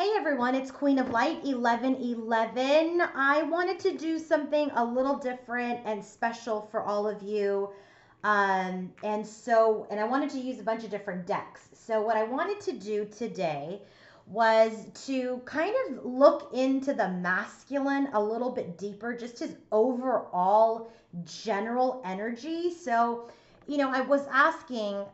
Hey everyone, it's Queen of Light 1111. I wanted to do something a little different and special for all of you. And I wanted to use a bunch of different decks. So, what I wanted to do today was to kind of look into the masculine a little bit deeper, just his overall general energy. So, I was asking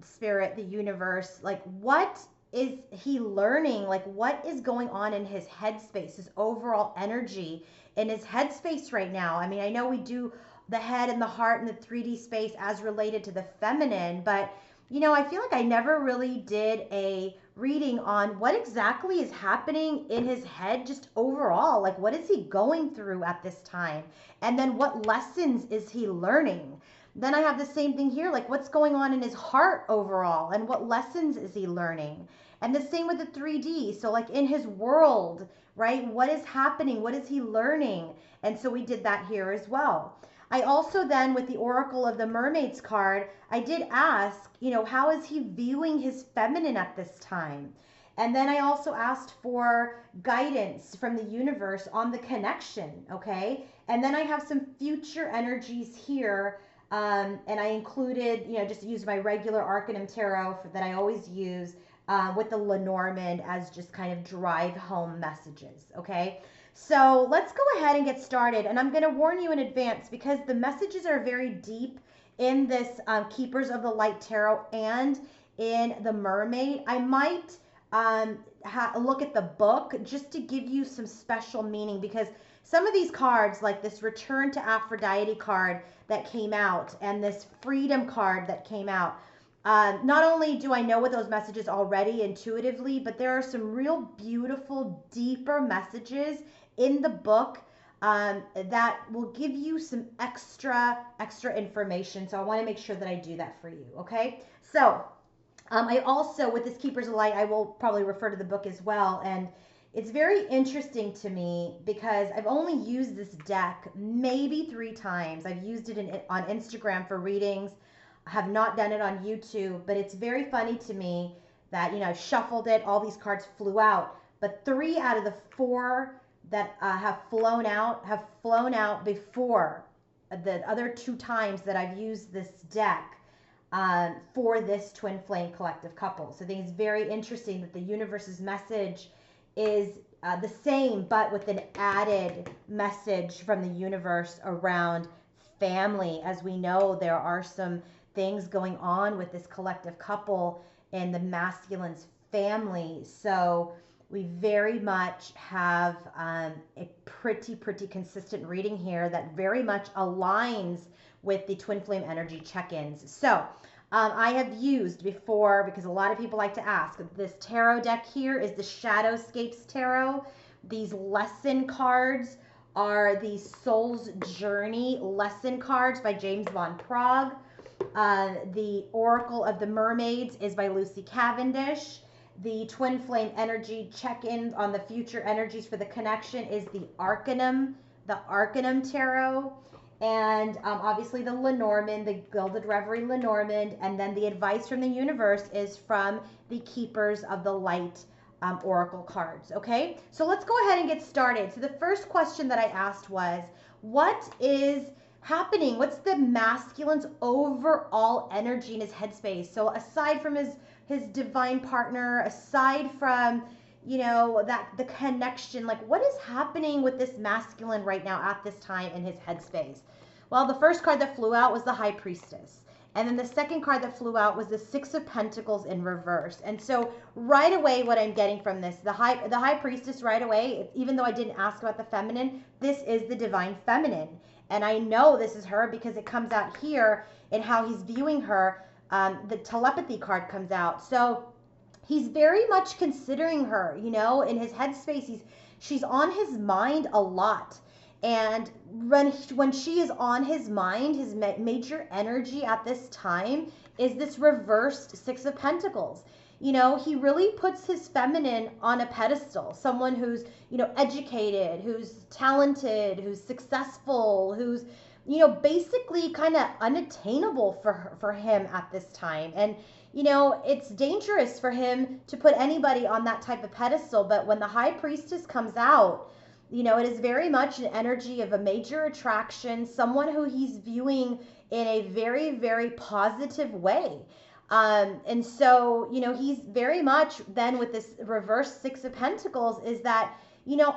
spirit, the universe, like what is he learning? Like what is going on in his headspace, his overall energy in his headspace right now? I mean, I know we do the head and the heart and the 3D space as related to the feminine, but I feel like I never really did a reading on what exactly is happening in his head just overall. Like what is he going through at this time? And then what lessons is he learning? Then I have the same thing here, like what's going on in his heart overall and what lessons is he learning? And the same with the 3D. So, like in his world, right? What is happening? What is he learning? And so we did that here as well. I also then, with the Oracle of the Mermaids card, I did ask, how is he viewing his feminine at this time? And then I also asked for guidance from the universe on the connection, okay? And then I have some future energies here, and I included, just use my regular Arcanum Tarot that I always use, with the Lenormand as just kind of drive home messages. Okay. So let's go ahead and get started. And I'm going to warn you in advance because the messages are very deep in this Keepers of the Light Tarot and in the Mermaid. I might look at the book just to give you some special meaning, because some of these cards, like this Return to Aphrodite card that came out and this Freedom card that came out, not only do I know what those messages already intuitively, but there are some real beautiful, deeper messages in the book that will give you some extra information. So I want to make sure that I do that for you. Okay. So I also, with this Keepers of Light, I will probably refer to the book as well. And it's very interesting to me because I've only used this deck maybe 3 times. I've used it on Instagram for readings. I have not done it on YouTube, but it's very funny to me that, I shuffled it, all these cards flew out, but 3 out of the 4 that have flown out before the other 2 times that I've used this deck for this twin flame collective couple. So I think it's very interesting that the universe's message is the same, but with an added message from the universe around family. As we know, there are some things going on with this collective couple and the masculine's family. So we very much have a pretty consistent reading here that very much aligns with the twin flame energy check-ins. So I have used before, because a lot of people like to ask, this tarot deck here is the Shadowscapes Tarot. These lesson cards are the Soul's Journey lesson cards by James Von Prague. The Oracle of the Mermaids is by Lucy Cavendish. The Twin Flame Energy check-in on the future energies for the connection is the Arcanum Tarot. And obviously the Lenormand, the Gilded Reverie Lenormand. And then the advice from the universe is from the Keepers of the Light Oracle cards. Okay, so let's go ahead and get started. So the first question that I asked was, what is happening? What's the masculine's overall energy in his headspace? So aside from his divine partner, aside from that the connection, like what is happening with this masculine right now at this time in his headspace? Well, the first card that flew out was the High Priestess. And then the second card that flew out was the Six of Pentacles in reverse. And so right away, what I'm getting from this, the High Priestess right away, even though I didn't ask about the feminine, this is the divine feminine. And I know this is her because it comes out here in how he's viewing her. The telepathy card comes out. So he's very much considering her, in his headspace. She's on his mind a lot. And when she is on his mind, his major energy at this time is this reversed Six of Pentacles. He really puts his feminine on a pedestal, someone who's, educated, who's talented, who's successful, who's, basically kind of unattainable for him at this time. And, it's dangerous for him to put anybody on that type of pedestal. But when the high priestess comes out, it is very much an energy of a major attraction, someone who he's viewing in a very, very positive way. And so, he's very much then with this reverse Six of Pentacles is that,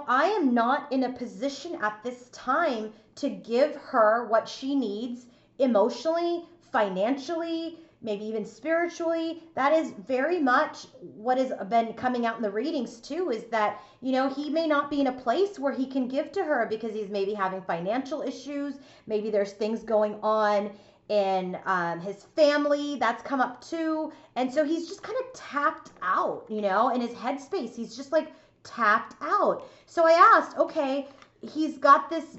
I am not in a position at this time to give her what she needs emotionally, financially, maybe even spiritually. That is very much what has been coming out in the readings too, is that, he may not be in a place where he can give to her because he's maybe having financial issues. Maybe there's things going on in his family that's come up too. And so he's just kind of tapped out, in his headspace. He's just like tapped out. So I asked, okay, he's got this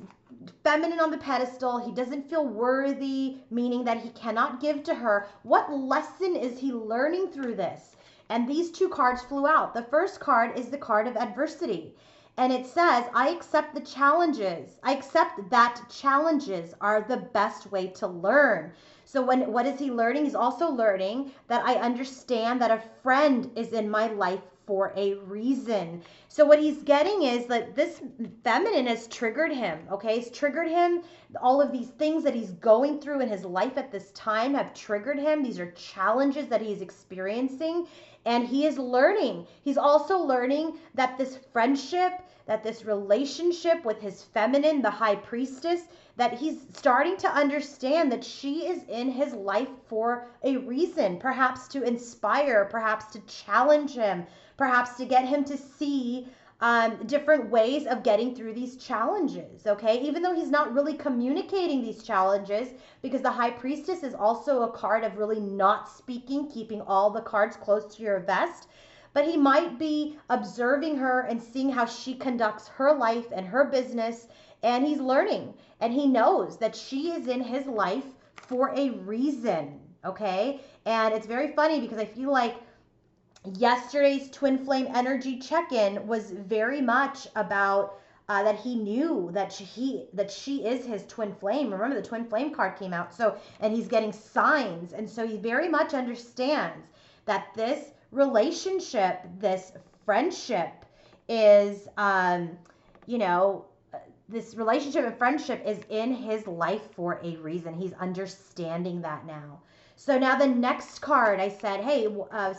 feminine on the pedestal. He doesn't feel worthy, meaning that he cannot give to her. What lesson is he learning through this? And these two cards flew out. The first card is the card of adversity. And it says, I accept the challenges. I accept that challenges are the best way to learn. So what is he learning? He's also learning that I understand that a friend is in my life for a reason. So what he's getting is that this feminine has triggered him, okay? It's triggered him. All of these things that he's going through in his life at this time have triggered him. These are challenges that he's experiencing, and he is learning. He's also learning that this friendship, that this relationship with his feminine, the high priestess, that he's starting to understand that she is in his life for a reason, perhaps to inspire, perhaps to challenge him, perhaps to get him to see different ways of getting through these challenges, okay? Even though he's not really communicating these challenges, because the high priestess is also a card of really not speaking, keeping all the cards close to your vest. But he might be observing her and seeing how she conducts her life and her business, and he's learning. And he knows that she is in his life for a reason, okay? And it's very funny because I feel like yesterday's twin flame energy check-in was very much about that he knew that she is his twin flame. Remember, the twin flame card came out. So, and he's getting signs. And so he very much understands that this relationship, this friendship is, this relationship and friendship is in his life for a reason. He's understanding that now. So now the next card, I said, hey,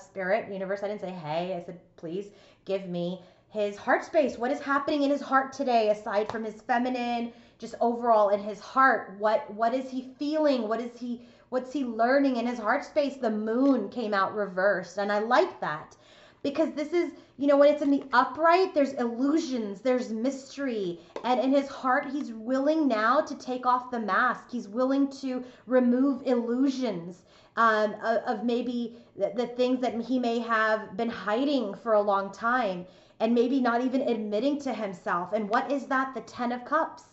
Spirit, Universe, I didn't say, hey, I said, please give me his heart space. What is happening in his heart today, aside from his feminine, just overall in his heart? What is he feeling? What's he learning in his heart space? The moon came out reversed, and I like that. Because this is, when it's in the upright, there's illusions, there's mystery. And in his heart, he's willing now to take off the mask. He's willing to remove illusions of maybe the things that he may have been hiding for a long time and maybe not even admitting to himself. And what is that? The Ten of Cups.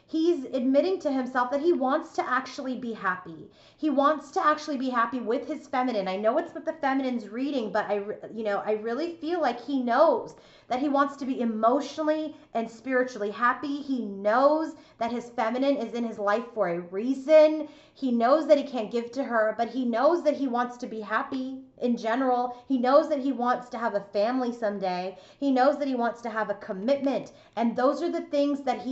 He's admitting to himself that he wants to actually be happy. He wants to actually be happy with his feminine. I know it's what the feminine's reading, but I really feel like he knows that he wants to be emotionally and spiritually happy. He knows that his feminine is in his life for a reason. He knows that he can't give to her, but he knows that he wants to be happy in general. He knows that he wants to have a family someday. He knows that he wants to have a commitment. And those are the things that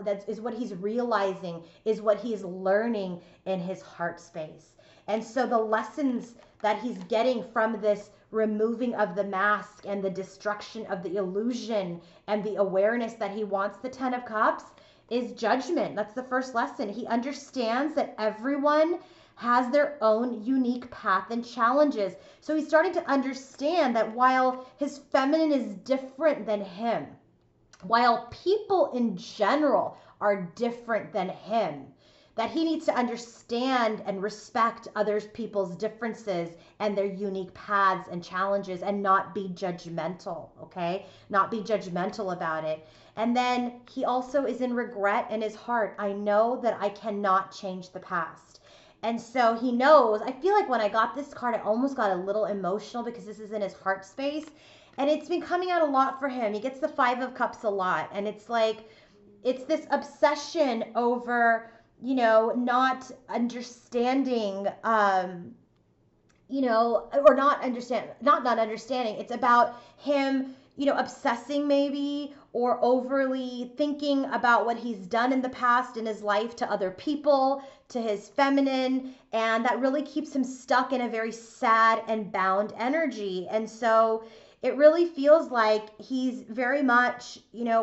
that is what he's realizing, is what he's learning in his heart space. And so the lessons that he's getting from this removing of the mask and the destruction of the illusion and the awareness that he wants the Ten of Cups is judgment. That's the first lesson. He understands that everyone has their own unique path and challenges. So he's starting to understand that while his feminine is different than him, while people in general are different than him, that he needs to understand and respect other people's differences and their unique paths and challenges and not be judgmental, okay? Not be judgmental about it. And then he also is in regret in his heart. I know that I cannot change the past. And so he knows, I feel like when I got this card, I almost got a little emotional because this is in his heart space. And it's been coming out a lot for him. He gets the Five of Cups a lot. And it's like, it's this obsession over, not understanding or not understanding. It's about him, obsessing maybe, or overly thinking about what he's done in the past in his life to other people, to his feminine, and that really keeps him stuck in a very sad and bound energy. And so it really feels like he's very much,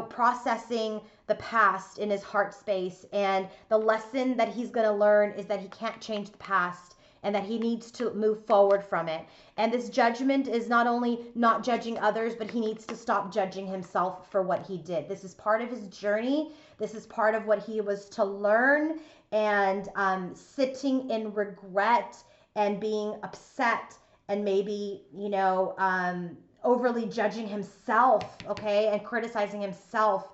processing the past in his heart space. And the lesson that he's going to learn is that he can't change the past and that he needs to move forward from it. And this judgment is not only not judging others, but he needs to stop judging himself for what he did. This is part of his journey. This is part of what he was to learn. And sitting in regret and being upset and maybe, overly judging himself, okay, and criticizing himself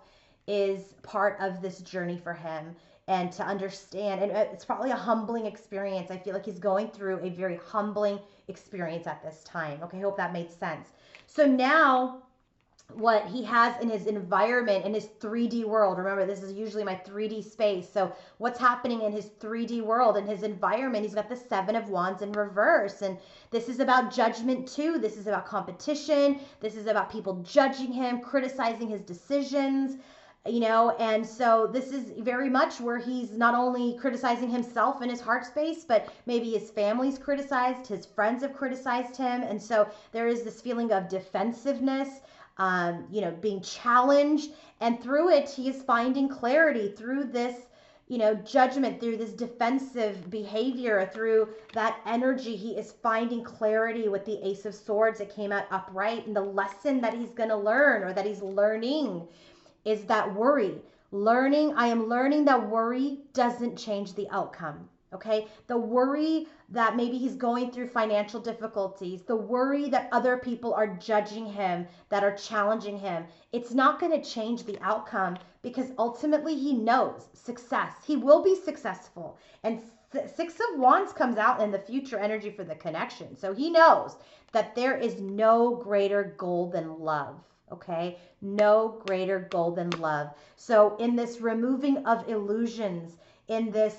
is part of this journey for him. And to understand, and it's probably a humbling experience. I feel like he's going through a very humbling experience at this time. Okay, I hope that made sense. So now what he has in his environment, in his 3D world. Remember, this is usually my 3D space. So what's happening in his 3D world, in his environment, he's got the 7 of Wands in reverse. And this is about judgment too. This is about competition. This is about people judging him, criticizing his decisions. And so this is very much where he's not only criticizing himself in his heart space, but maybe his family's criticized, his friends have criticized him. And so there is this feeling of defensiveness, being challenged. And through it, he is finding clarity through this, judgment, through this defensive behavior, through that energy. He is finding clarity with the Ace of Swords that came out upright. And the lesson that he's going to learn, or that he's learning, is that I am learning that worry doesn't change the outcome. Okay. The worry that maybe he's going through financial difficulties, the worry that other people are judging him, that are challenging him, it's not going to change the outcome, because ultimately he knows success. He will be successful. And 6 of Wands comes out in the future energy for the connection. So he knows that there is no greater goal than love. Okay, no greater goal than love. So in this removing of illusions, in this,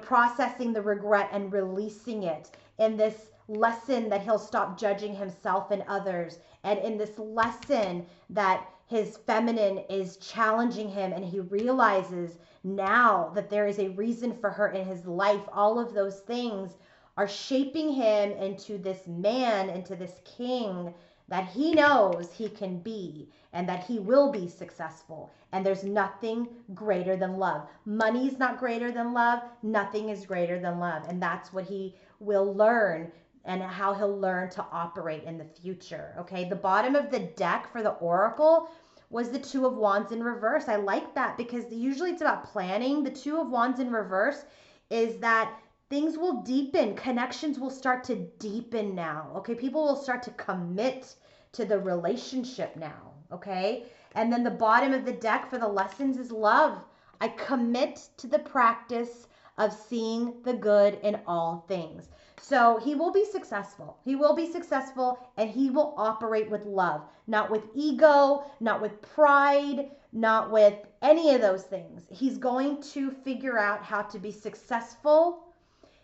processing the regret and releasing it, in this lesson that he'll stop judging himself and others, and in this lesson that his feminine is challenging him, and he realizes now that there is a reason for her in his life. All of those things are shaping him into this man, into this king that he knows he can be, and that he will be successful. And there's nothing greater than love. Money's not greater than love. Nothing is greater than love. And that's what he will learn, and how he'll learn to operate in the future. Okay, the bottom of the deck for the Oracle was the 2 of Wands in reverse. I like that, because usually it's about planning. The 2 of Wands in reverse is that things will deepen. Connections will start to deepen now. Okay, people will start to commit to the relationship now. Okay, and then the bottom of the deck for the lessons is love. I commit to the practice of seeing the good in all things. So he will be successful. He will be successful, and he will operate with love, not with ego, not with pride, not with any of those things. He's going to figure out how to be successful.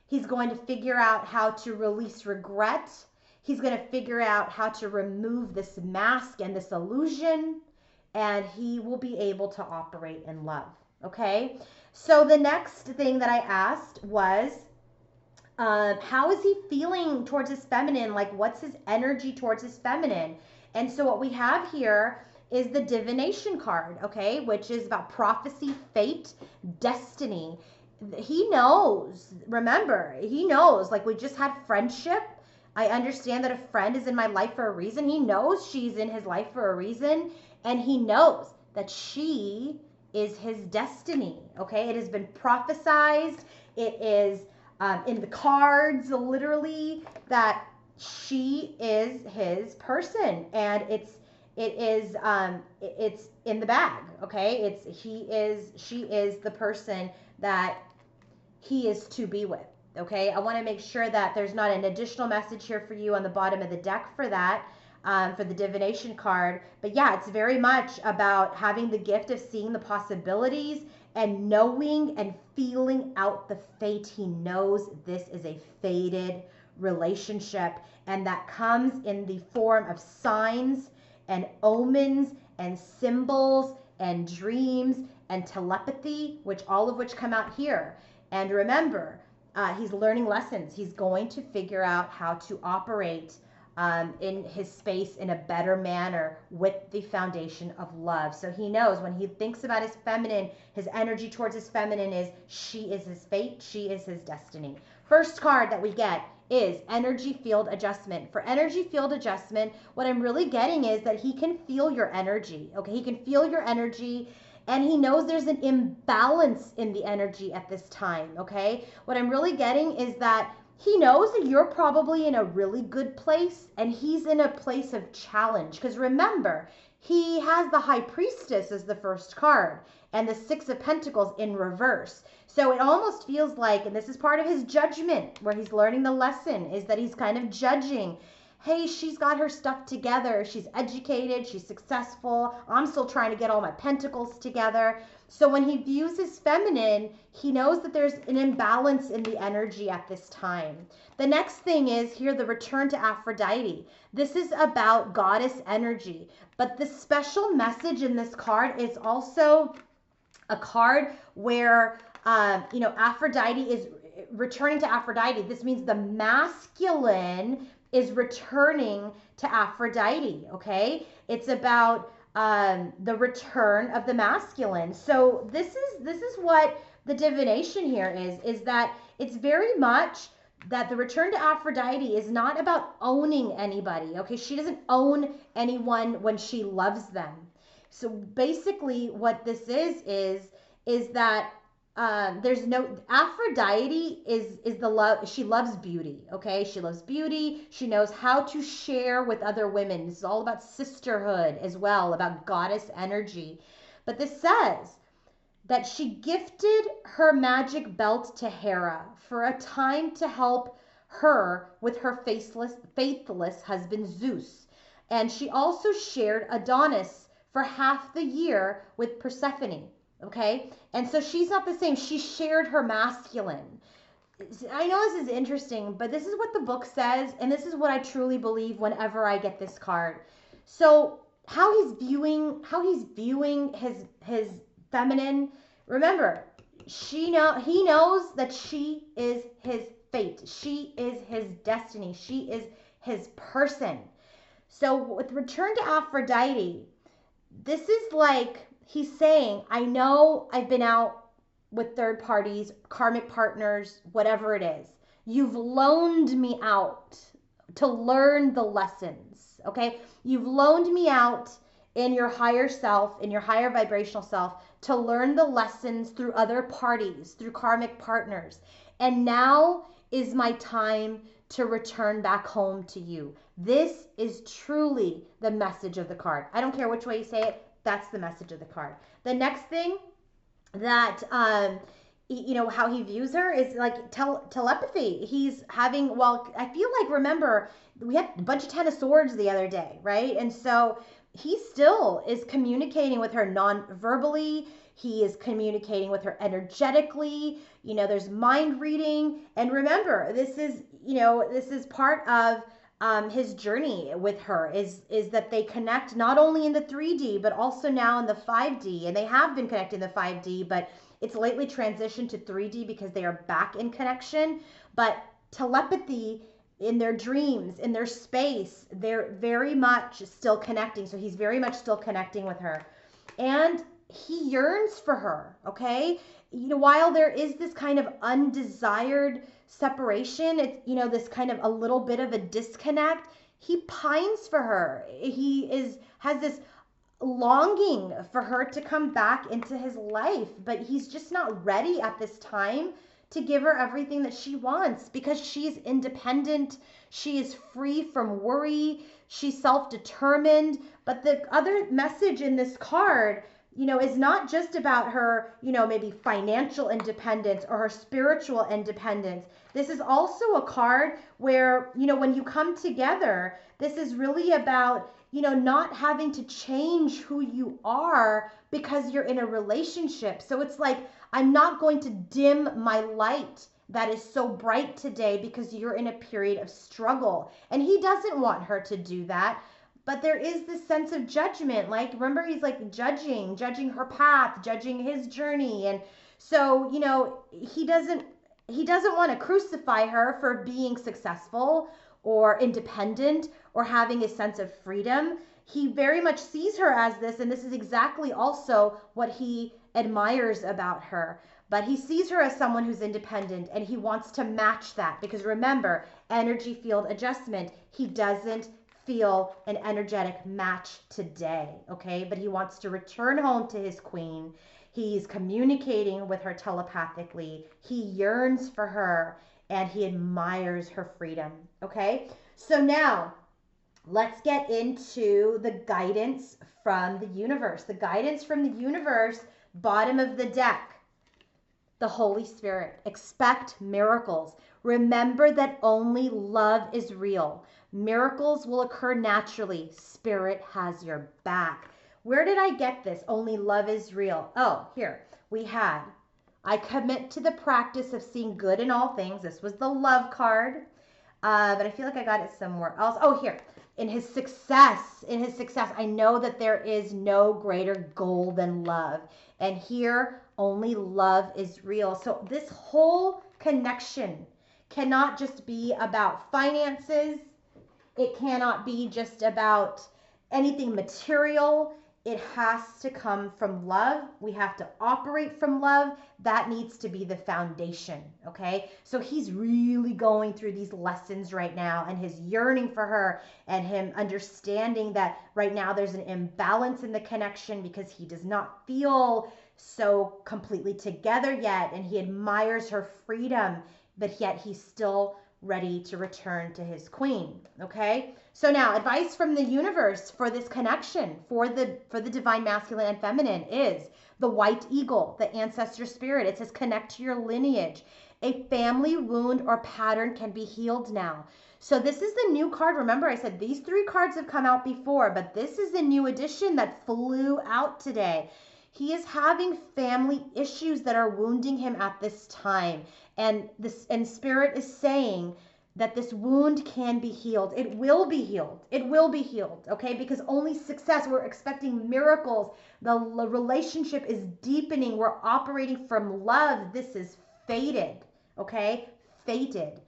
He's going to figure out how to release regret. He's going to figure out how to remove this mask and this illusion, and he will be able to operate in love. Okay. So the next thing that I asked was, how is he feeling towards his feminine? Like, what's his energy towards his feminine? And so what we have here is the divination card, okay, which is about prophecy, fate, destiny. He knows, remember, he knows, like we just had friendship. I understand that a friend is in my life for a reason. He knows she's in his life for a reason. And he knows that she is his destiny, okay? It has been prophesized. It is in the cards, literally, that she is his person, and it's in the bag, okay? She is the person that he is to be with, okay? I want to make sure that there's not an additional message here for you on the bottom of the deck for that, for the divination card. But yeah, it's very much about having the gift of seeing the possibilities and knowing and feeling out the fate. He knows this is a fated relationship, and that comes in the form of signs and omens and symbols and dreams and telepathy, which all of which come out here. And remember, he's learning lessons. He's going to figure out how to operate in his space in a better manner with the foundation of love. So he knows when he thinks about his feminine, his energy towards his feminine is she is his fate, she is his destiny. First card that we get is energy field adjustment. For energy field adjustment, what I'm really getting is that he can feel your energy. Okay, he can feel your energy, and he knows there's an imbalance in the energy at this time. Okay, what I'm really getting is that he knows that you're probably in a really good place and he's in a place of challenge. Because remember, he has the High Priestess as the first card and the Six of Pentacles in reverse. So it almost feels like, and this is part of his judgment where he's learning the lesson, is that he's kind of judging. Hey, she's got her stuff together. She's educated. She's successful. I'm still trying to get all my pentacles together. So when he views his feminine, he knows that there's an imbalance in the energy at this time. The next thing is here, the return to Aphrodite. This is about goddess energy. But the special message in this card is also a card where, Aphrodite is returning to Aphrodite. This means the masculine is returning to Aphrodite, okay? It's about the return of the masculine. So this is what the divination here is that it's very much that the return to Aphrodite is not about owning anybody, okay? She doesn't own anyone when she loves them. So basically what this is that there's no, Aphrodite is the love. She loves beauty. Okay. She loves beauty. She knows how to share with other women. This is all about sisterhood as well, about goddess energy. But this says that she gifted her magic belt to Hera for a time to help her with her faithless husband Zeus. And she also shared Adonis for half the year with Persephone. Okay, and so she's not the same. She shared her masculine. I know this is interesting, but this is what the book says, and this is what I truly believe whenever I get this card. So how he's viewing his feminine. Remember, he knows that she is his fate. She is his destiny. She is his person. So with return to Aphrodite, this is like he's saying, I know I've been out with third parties, karmic partners, whatever it is. You've loaned me out to learn the lessons, okay? You've loaned me out in your higher self, in your higher vibrational self, to learn the lessons through other parties, through karmic partners. And now is my time to return back home to you. This is truly the message of the card. I don't care which way you say it. That's the message of the card. The next thing that, how he views her is like telepathy. He's having, I feel like, remember, we had a bunch of Ten of Swords the other day, right? And so he still is communicating with her non-verbally. He is communicating with her energetically. There's mind reading. And remember, this is part of his journey with her is that they connect not only in the 3D, but also now in the 5D. And they have been connecting in the 5D, but it's lately transitioned to 3D because they are back in connection. But telepathy in their dreams, in their space, they're very much still connecting. So he's very much still connecting with her. And he yearns for her, okay? While there is this kind of undesired separation, it's, this kind of a little bit of a disconnect, he pines for her. He has this longing for her to come back into his life, but he's just not ready at this time to give her everything that she wants because she's independent, she is free from worry, she's self-determined. But the other message in this card, is not just about her, maybe financial independence or her spiritual independence. This is also a card where, when you come together, this is really about, not having to change who you are because you're in a relationship. So it's like, I'm not going to dim my light that is so bright today because you're in a period of struggle. And he doesn't want her to do that. But there is this sense of judgment. Like, remember, he's like judging her path, judging his journey. And so, he doesn't want to crucify her for being successful or independent or having a sense of freedom. He very much sees her as this, and this is exactly also what he admires about her. But he sees her as someone who's independent, and he wants to match that because remember, energy field adjustment, he doesn't feel an energetic match today, okay? But he wants to return home to his queen. He's communicating with her telepathically. He yearns for her and he admires her freedom, okay? So now let's get into the guidance from the universe. The guidance from the universe, bottom of the deck, the Holy Spirit. Expect miracles. Remember that only love is real. Miracles will occur naturally. Spirit has your back. Where did I get this? Only love is real. Oh, here we had, I commit to the practice of seeing good in all things. This was the love card. But I feel like I got it somewhere else. Oh, here. In his success, I know that there is no greater goal than love. And here, only love is real. So this whole connection cannot just be about finances. It cannot be just about anything material. It has to come from love. We have to operate from love. That needs to be the foundation, okay? So he's really going through these lessons right now and his yearning for her and him understanding that right now there's an imbalance in the connection because he does not feel so completely together yet and he admires her freedom, but yet he's still ready to return to his queen, okay? So now advice from the universe for this connection for the divine masculine and feminine is the white eagle, the ancestor spirit. It says connect to your lineage. A family wound or pattern can be healed now. So this is the new card. Remember I said these 3 cards have come out before, but this is the new edition that flew out today. He is having family issues that are wounding him at this time. And spirit is saying that this wound can be healed. It will be healed. It will be healed, okay? Because only success, we're expecting miracles. The relationship is deepening. We're operating from love. This is fated, okay? Fated.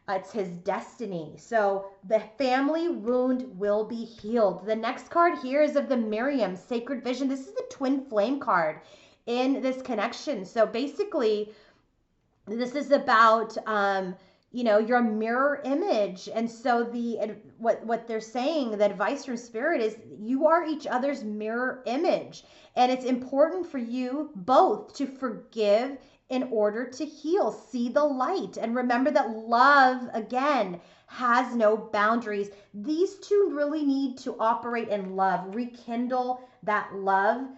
It's his destiny. So the family wound will be healed. The next card here is of the Miriam, Sacred Vision. This is the twin flame card in this connection. So basically, this is about, your mirror image. And so what they're saying, the advice from spirit is you are each other's mirror image. And it's important for you both to forgive in order to heal. See the light. And remember that love, again, has no boundaries. These two really need to operate in love, rekindle that love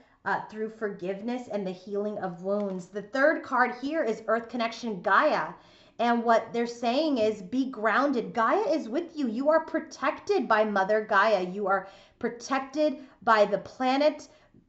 through forgiveness and the healing of wounds. The third card here is Earth Connection Gaia. And what they're saying is be grounded. Gaia is with you. You are protected by Mother Gaia. You are protected by the planet.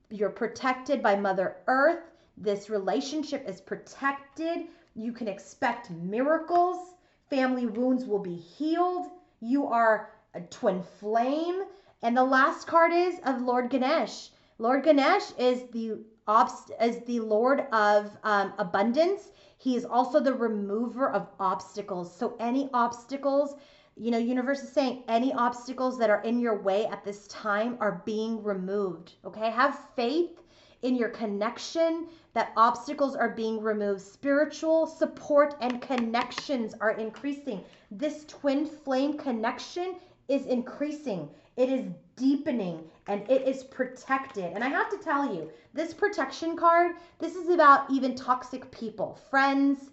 You're protected by Mother Earth. This relationship is protected. You can expect miracles. Family wounds will be healed. You are a twin flame. And the last card is of Lord Ganesh. Lord Ganesh is the Lord of abundance. He is also the remover of obstacles. So any obstacles, universe is saying any obstacles that are in your way at this time are being removed. Okay, have faith in your connection that obstacles are being removed. Spiritual support and connections are increasing. This twin flame connection is increasing. It is deepening and it is protected. And I have to tell you, this protection card, this is about even toxic people, friends,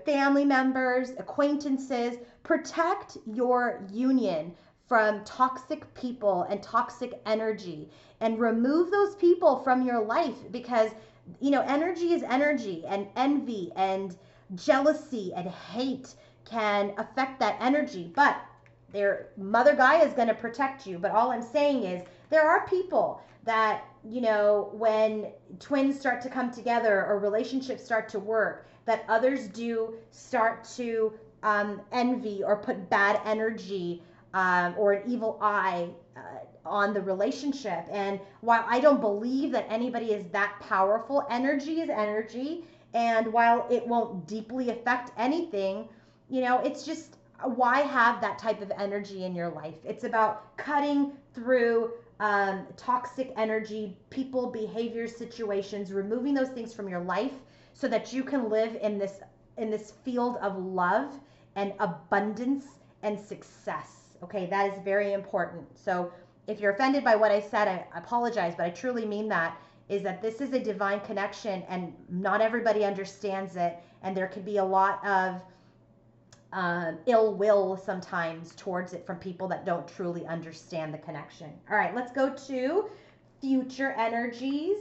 family members, acquaintances. Protect your union from toxic people and toxic energy and remove those people from your life because, energy is energy and envy and jealousy and hate can affect that energy. But Mother Gaia is going to protect you. But all I'm saying is there are people that, you know, when twins start to come together or relationships start to work, that others do start to envy or put bad energy or an evil eye on the relationship. And while I don't believe that anybody is that powerful, energy is energy. And while it won't deeply affect anything, you know, it's just why have that type of energy in your life? It's about cutting through toxic energy, people, behaviors, situations, removing those things from your life so that you can live in this field of love and abundance and success. Okay, that is very important. So if you're offended by what I said, I apologize, but I truly mean that, is that this is a divine connection and not everybody understands it, and there can be a lot of ill will sometimes towards it from people that don't truly understand the connection. All right, let's go to future energies.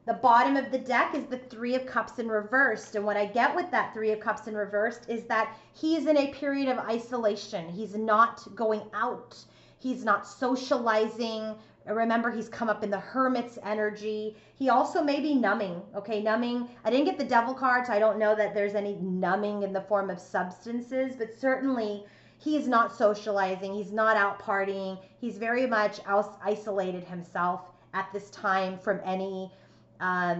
The bottom of the deck is the Three of Cups in reversed. And what I get with that Three of Cups in reversed is that he's in a period of isolation. He's not going out. He's not socializing. Remember, he's come up in the Hermit's energy. He also may be numbing. Okay, numbing. I didn't get the Devil card, so I don't know that there's any numbing in the form of substances, but certainly he is not socializing. He's not out partying. He's very much isolated himself at this time from any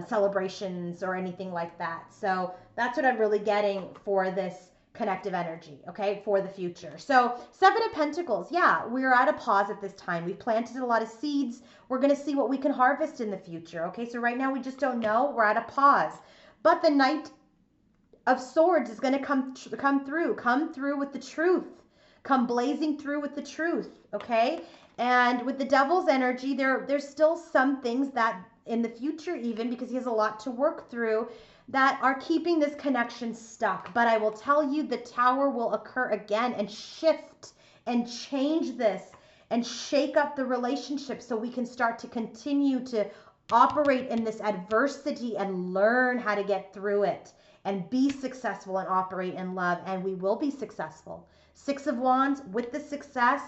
celebrations or anything like that. So that's what I'm really getting for this connective energy, okay, for the future. So Seven of Pentacles, yeah, we're at a pause at this time. We've planted a lot of seeds. We're going to see what we can harvest in the future, okay? So right now we just don't know. We're at a pause. But the Knight of Swords is going to come through with the truth. Come blazing through with the truth, okay? And with the Devil's energy, there's still some things that in the future, even because he has a lot to work through, that are keeping this connection stuck. But I will tell you, the Tower will occur again and shift and change this and shake up the relationship so we can start to continue to operate in this adversity and learn how to get through it and be successful and operate in love. And we will be successful. Six of Wands, with the success,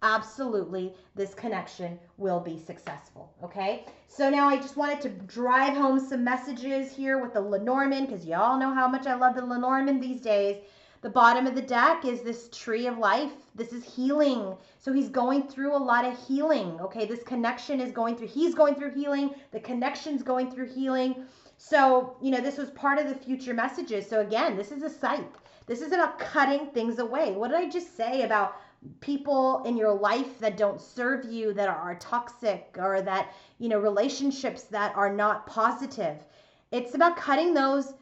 absolutely, this connection will be successful, okay? So now I just wanted to drive home some messages here with the Lenormand, because you all know how much I love the Lenormand these days. The bottom of the deck is this Tree of Life. This is healing. So he's going through a lot of healing, okay? This connection is going through, he's going through healing. The connection's going through healing. So, you know, this was part of the future messages. So again, this is a scythe. This is about cutting things away. What did I just say about people in your life that don't serve you, that are toxic, or that, you know, relationships that are not positive? It's about cutting those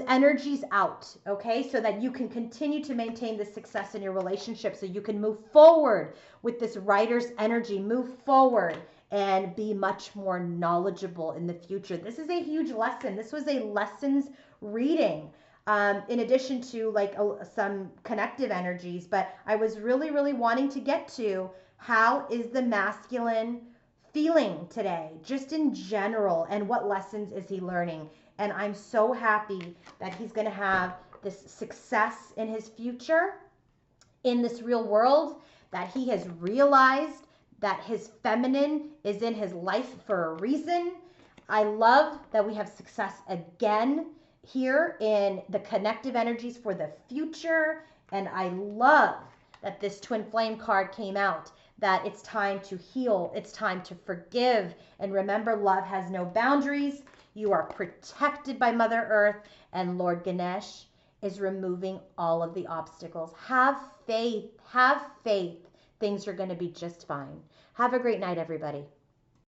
energies out, okay? So that you can continue to maintain the success in your relationship, so you can move forward with this Rider's energy, move forward and be much more knowledgeable in the future. This is a huge lesson. This was a lessons reading. In addition to like some connective energies, but I was really, really wanting to get to how is the masculine feeling today, just in general, and what lessons is he learning? And I'm so happy that he's going to have this success in his future, in this real world, that he has realized that his feminine is in his life for a reason. I love that we have success again here in the connective energies for the future. And I love that this Twin Flame card came out, that it's time to heal, it's time to forgive. And remember, love has no boundaries. You are protected by Mother Earth, and Lord Ganesh is removing all of the obstacles. Have faith, have faith. Things are going to be just fine. Have a great night, everybody.